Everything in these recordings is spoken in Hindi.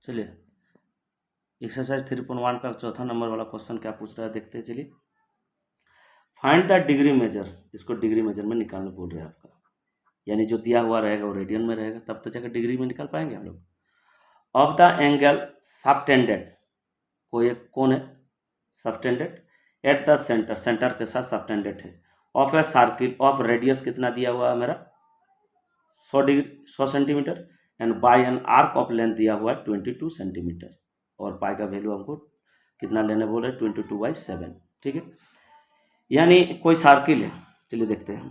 चलिए एक्सरसाइज 3.1 का चौथा नंबर वाला क्वेश्चन क्या पूछ रहा है देखते हैं। चलिए फाइंड द डिग्री मेजर, इसको डिग्री मेजर में निकालने बोल रहे हैं आपका, यानी जो दिया हुआ रहेगा वो रेडियन में रहेगा, तब तो जाकर डिग्री में निकाल पाएंगे हम लोग। ऑफ द एंगल सबटेंडेड, कोई एक कौन है subtended at the centre, centre के साथ सबटेंडेड है, of a circle of radius कितना दिया हुआ है मेरा 100 centimetre, and by an arc of length दिया हुआ है 22 सेंटीमीटर, और पाई का वैल्यू हमको कितना लेने बोल रहे हैं 22/7। ठीक है, यानी कोई सर्किल है। चलिए देखते हैं हम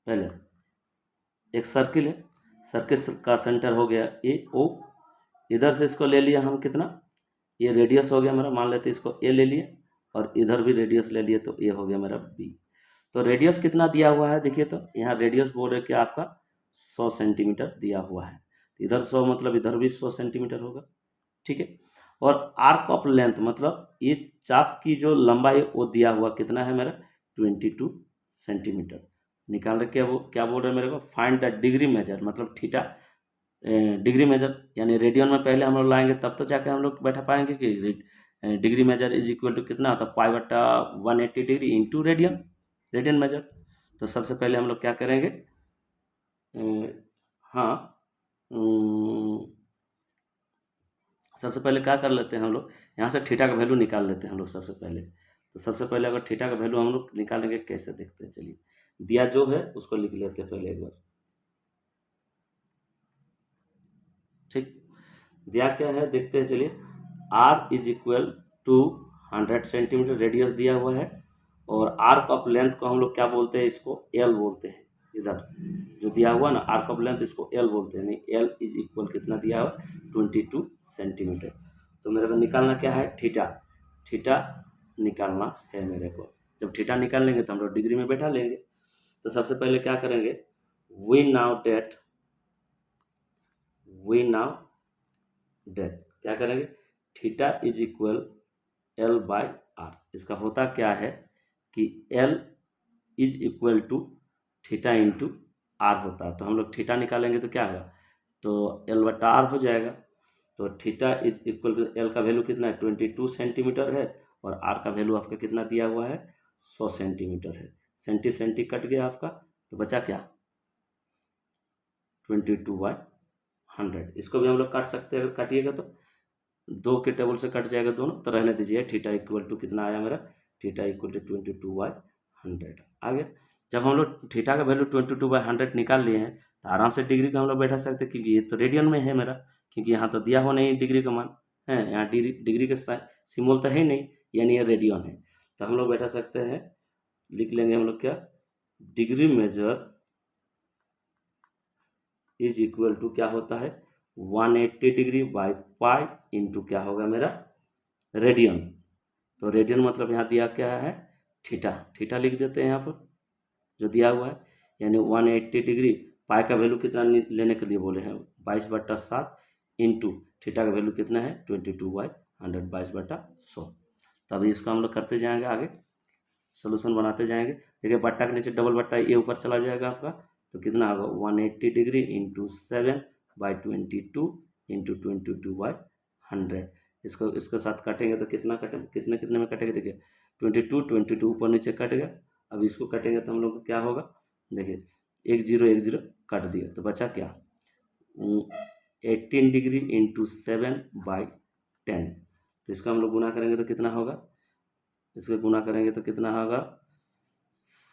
पहले, एक सर्किल है, सर्किल का सेंटर हो गया ए ओ, इधर से इसको ले लिया हम कितना, ये रेडियस हो गया मेरा, मान लेते इसको ए ले लिए, और इधर भी रेडियस ले लिए तो ए हो गया मेरा बी। तो रेडियस कितना दिया हुआ है देखिए, तो यहाँ रेडियस बोल रहे कि आपका 100 सेंटीमीटर दिया हुआ है, इधर 100 मतलब इधर भी 100 सेंटीमीटर होगा। ठीक है, और आर्क ऑफ लेंथ मतलब ये चाप की जो लंबाई वो दिया हुआ कितना है मेरा 22 सेंटीमीटर। निकाल रखे वो क्या बोल रहे हैं मेरे को, फाइंड द डिग्री मेजर, मतलब थीटा डिग्री मेजर, यानी रेडियन में पहले हम लोग लाएंगे तब तो जाके हम लोग बैठा पाएंगे कि degree measure is equal to कितना होता है पाई/180 degree into radian, radian measure. तो सबसे पहले हम लोग क्या करेंगे, हाँ सबसे पहले क्या कर लेते हैं हम लोग, यहाँ से थीटा का वैल्यू निकाल लेते हैं हम लोग सबसे पहले। तो सबसे पहले अगर थीटा का वैल्यू हम लोग निकालेंगे कैसे देखते हैं। चलिए दिया जो है उसको लिख लेते हैं पहले एक बार। ठीक, दिया क्या है देखते हैं। चलिए r is equal to 100 centimetre radius दिया हुआ है, और आर्क ऑफ लेंथ को हम लोग क्या बोलते हैं, इसको l बोलते हैं। इधर जो दिया हुआ ना आर्क ऑफ लेंथ, इसको l बोलते हैं, नहीं l इज इक्वल कितना दिया हुआ 22 सेंटीमीटर। तो मेरे को निकालना क्या है थीटा, थीटा निकालना है मेरे को। जब थीटा निकाल लेंगे तो हम लोग डिग्री में बैठा लेंगे। तो सबसे पहले क्या करेंगे, वी नाउ डेट क्या करेंगे, थीटा इज इक्वल L/R। इसका होता क्या है कि L is equal to theta into R होता है। तो हम लोग थीटा निकालेंगे तो क्या होगा, तो L/R हो जाएगा। तो theta is equal to L का वैल्यू कितना है 22 सेंटीमीटर है, और R का वैल्यू आपका कितना दिया हुआ है 100 सेंटीमीटर है। सेंटी सेंटी कट गया आपका, तो बचा क्या 22/100। इसको भी हम लोग काट सकते हैं, अगर काटिएगा तो 2 के टेबल से कट जाएगा दोनों, तो रहने दीजिए। थीटा इक्वल टू कितना आया मेरा, थीटा इक्वल टू 22/100 आ गया। जब हम लोग थीटा का वैल्यू 22/100 निकाल लिए हैं तो आराम से डिग्री का हम लोग बैठा सकते हैं, क्योंकि ये तो रेडियन में है मेरा, क्योंकि यहाँ तो दिया हुआ नहीं डिग्री का मान है, यहाँ डिग्री के सिम्बल तो है नहीं, यानी ये रेडियन है। तो हम लोग बैठा सकते हैं, लिख लेंगे हम लोग क्या, degree measure is equal to क्या होता है 180 डिग्री बाई पाई इंटू क्या होगा मेरा रेडियन। तो रेडियन मतलब यहाँ दिया क्या है थीटा, थीटा लिख देते हैं यहाँ पर जो दिया हुआ है, यानी 180 डिग्री, पाई का वैल्यू कितना लेने के लिए बोले हैं 22/7 इंटू थीटा का वैल्यू कितना है 22/100, 22/100। तो अभी इसको हम लोग करते जाएंगे आगे, सोल्यूशन बनाते जाएंगे। देखिए बट्टा के नीचे डबल बट्टा ये ऊपर चला जाएगा आपका, तो कितना होगा 180 डिग्री इंटू 7/22 इंटू 22/100। इसको इसके साथ काटेंगे तो कितना कटेंगे, कितने कितने में कटेंगे देखिए 22 ऊपर नीचे कट गया। अब इसको काटेंगे तो हम लोग को क्या होगा, देखिए 1 0 काट दिया, तो बचा क्या 18 डिग्री इंटू 7/10। तो इसका हम लोग गुना करेंगे तो कितना होगा, इसको गुना करेंगे तो कितना होगा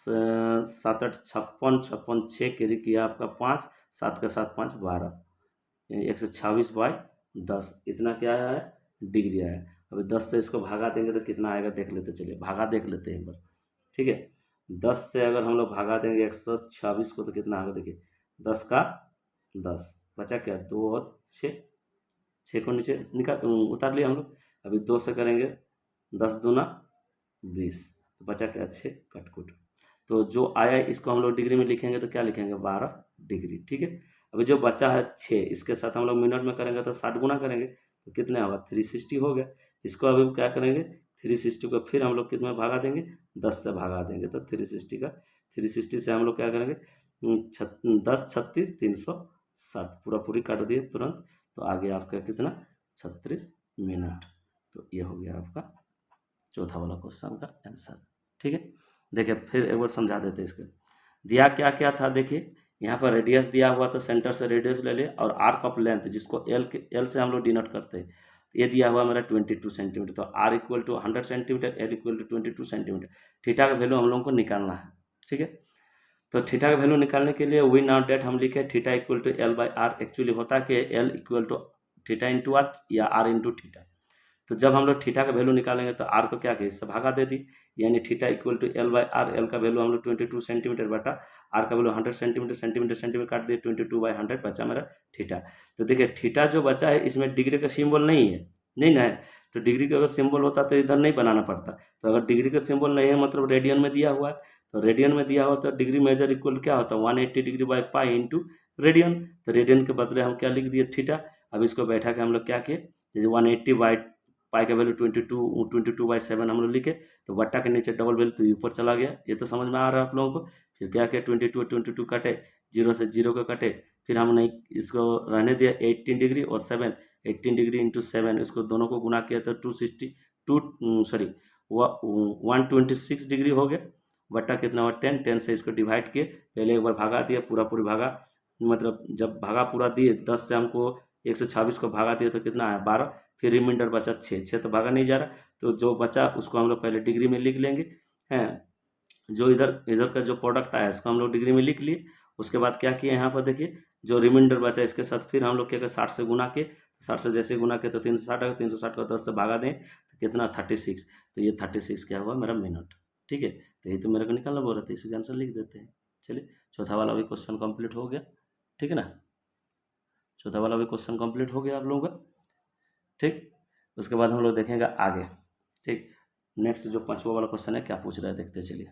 7 8 56, 56 6 कैरी किया आपका 5, 7 के साथ 5 12, 126/10 इतना क्या आया है डिग्री आया है। अभी 10 से इसको भागा देंगे तो कितना आएगा देख लेते, चलिए भागा देख लेते हैं एक बार। ठीक है, 10 से अगर हम लोग भागा देंगे 126 को तो कितना आएगा देखिए 10 का 10, बचा क्या 2 और 6, 6 को नीचे निकाल उतार लिया हम लोग। अभी 2 से करेंगे 10 दूना 20, तो बचा क्या 6 कटकुट। तो जो आया इसको हम लोग डिग्री में लिखेंगे तो क्या लिखेंगे 12 डिग्री। ठीक है, अभी जो बचा है 6, इसके साथ हम लोग मिनट में करेंगे तो 60 गुना करेंगे तो कितने होगा 360 हो गया। इसको अभी क्या करेंगे 360 को फिर हम लोग कितने में भागा देंगे 10 से भागा देंगे, तो 360 से हम लोग क्या करेंगे 10 36 360 पूरा पूरी काट दिए तुरंत। तो आ गया आपका कितना 36 मिनट। तो ये हो गया आपका चौथा वाला क्वेश्चन का आंसर। ठीक है, देखिए फिर एक बार समझा देते इसके। दिया क्या क्या था, देखिए यहाँ पर रेडियस दिया हुआ तो सेंटर से रेडियस ले ले, और आर्क ऑफ लेंथ जिसको एल से हम लोग डिनोट करते हैं, ये दिया हुआ मेरा 22 सेंटीमीटर। तो R equal to 100 centimetre, L equal to 22 centimetre. Theta का वैल्यू हम लोगों को निकालना है। ठीक है, तो थीटा का वैल्यू निकालने के लिए वी नाउ डेट हम लिखे theta equal to L by R. Actually होता है कि L equal to theta into R या आर इंटू थीटा। तो जब हम लोग थीटा का वैल्यू निकालेंगे तो आर को क्या किया, इससे भागा दे दी, यानी theta equal to L by R. L का वैल्यू हम लोग 22 सेंटीमीटर बटा आर का वैल्यू 100 सेंटीमीटर, सेंटीमीटर सेंटीमीटर काट दिए, 22/100 बचा मेरा थीटा। तो देखिए थीटा जो बचा है इसमें डिग्री का सिंबल नहीं है, नहीं ना है, तो डिग्री का अगर सिंबल होता तो इधर नहीं बनाना पड़ता। तो अगर डिग्री का सिंबल नहीं है मतलब रेडियन में दिया हुआ है, तो रेडियन में दिया हुआ तो डिग्री मेजर इक्वल क्या होता है 180 degree by pi into radian. तो रेडियन के बदले हम क्या लिख दिए थीटा। अब इसको बैठा के हम लोग क्या किए, जैसे 180 बाई पाई का वैल्यू 22/7 हम लोग लिखे, तो बट्टा के नीचे डबल वैल्यू तो ऊपर चला गया। ये तो समझ में आ रहा है आप लोगों को। फिर क्या किया 22 कटे, 0 से 0 का कटे, फिर हमने इसको रहने दिया 18 डिग्री और 7, 18 डिग्री इंटू 7, इसको दोनों को गुना किया तो 126 डिग्री हो गया। बट्टा कितना हुआ 10, 10 से इसको डिवाइड किए, पहले एक बार भागा दिया, पूरा पूरी भागा, मतलब जब भागा पूरा दिए 10 से हमको 126 को भागा दिए तो कितना है 12, फिर रिमाइंडर बचा 6 तो भागा नहीं जा रहा, तो जो बचा उसको हम लोग पहले डिग्री में लिख लेंगे हैं। जो इधर इधर का जो प्रोडक्ट आया इसको हम लोग डिग्री में लिख लिए। उसके बाद क्या किए यहाँ पर देखिए, जो रिमाइंडर बचा इसके साथ फिर हम लोग क्या 60 से गुना के, 60 से जैसे गुना के तो 360 आएगा, 360 को 10 से भागा दें तो कितना 36। तो ये 36 क्या हुआ मेरा मिनट। ठीक है, तो ये तो मेरे को निकालना बोल रहा था, इसका आंसर लिख देते हैं। चलिए चौथा वाला भी क्वेश्चन कंप्लीट हो गया। ठीक है ना, चौथा वाला भी क्वेश्चन कंप्लीट हो गया आप लोगों का। ठीक, उसके बाद हम लोग देखेंगे आगे। ठीक, नेक्स्ट जो पांचवा वाला क्वेश्चन है क्या पूछ रहा है देखते चलिए।